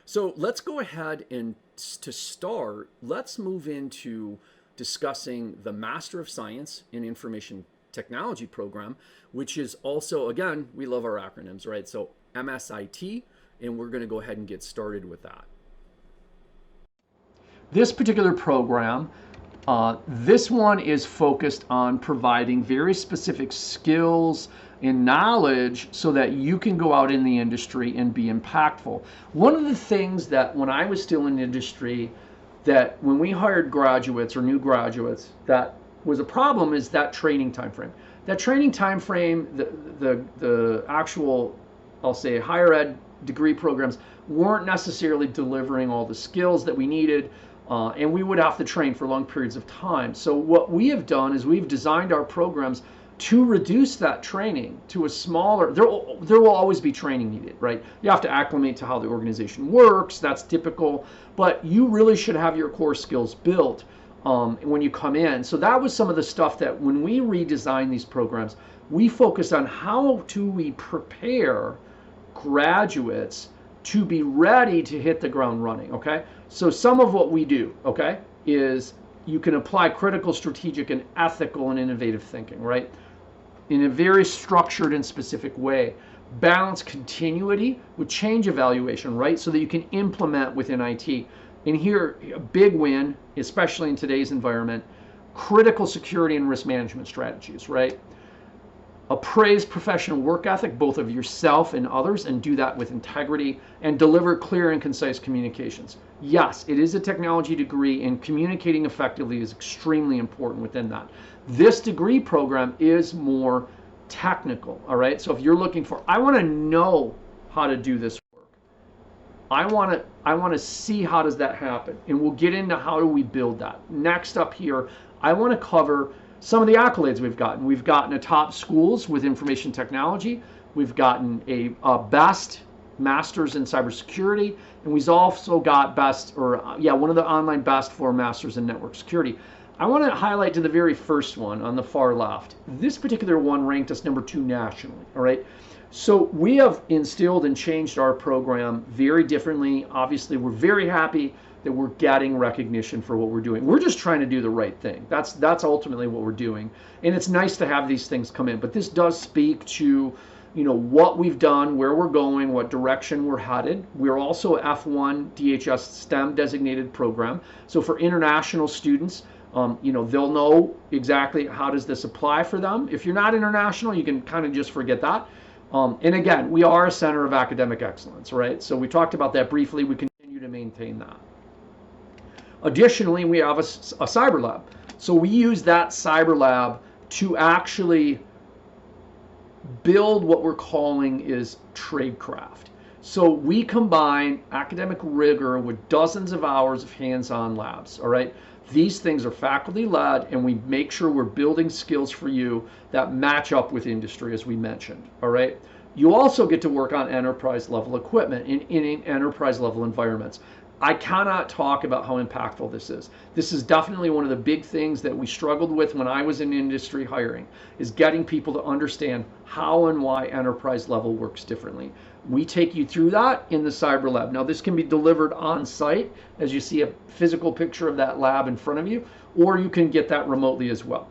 So let's go ahead and to start, let's move into discussing the Master of Science in Information Technology program, which is also, again, we love our acronyms, right? So MSIT, and we're going to go ahead and get started with that. This particular program, this one is focused on providing very specific skills and knowledge so that you can go out in the industry and be impactful. One of the things that when I was still in industry, that when we hired graduates or new graduates, that was a problem is that training time frame. That training time frame, the actual, I'll say, higher ed degree programs weren't necessarily delivering all the skills that we needed. And we would have to train for long periods of time. So what we have done is we've designed our programs to reduce that training to a smaller, there will always be training needed, right? You have to acclimate to how the organization works, that's typical, but you really should have your core skills built when you come in. So that was some of the stuff that when we redesigned these programs, we focused on how do we prepare graduates to be ready to hit the ground running, okay? So some of what we do, okay, is you can apply critical, strategic, and ethical and innovative thinking, right? In a very structured and specific way. Balance continuity with change evaluation, right? So that you can implement within IT. And here, a big win, especially in today's environment, critical security and risk management strategies, right? Appraise professional work ethic, both of yourself and others, and do that with integrity, and deliver clear and concise communications. Yes, it is a technology degree, and communicating effectively is extremely important within that. This degree program is more technical, all right? So if you're looking for, I want to know how to do this work. I want to see how does that happen, and we'll get into how do we build that. Next up here, I want to cover some of the accolades we've gotten. We've gotten a top schools with information technology. We've gotten a best masters in cybersecurity, and we've also got best, or one of the online best for masters in network security. I want to highlight to the very first one on the far left. This particular one ranked us number 2 nationally, all right? So we have instilled and changed our program very differently. Obviously, we're very happy that we're getting recognition for what we're doing. We're just trying to do the right thing. That's ultimately what we're doing. And it's nice to have these things come in, but this does speak to, you know, what we've done, where we're going, what direction we're headed. We're also a F1 DHS STEM designated program. So for international students, you know, they'll know exactly how does this apply for them. If you're not international, you can kind of just forget that. And again, we are a center of academic excellence, right? So we talked about that briefly. We continue to maintain that. Additionally, we have a cyber lab. So we use that cyber lab to actually build what we're calling is tradecraft. So we combine academic rigor with dozens of hours of hands-on labs, all right? These things are faculty led, and we make sure we're building skills for you that match up with industry, as we mentioned, all right? You also get to work on enterprise level equipment in enterprise level environments. I cannot talk about how impactful this is. This is definitely one of the big things that we struggled with when I was in industry hiring, is getting people to understand how and why enterprise level works differently. We take you through that in the cyber lab. Now this can be delivered on site, as you see a physical picture of that lab in front of you, or you can get that remotely as well.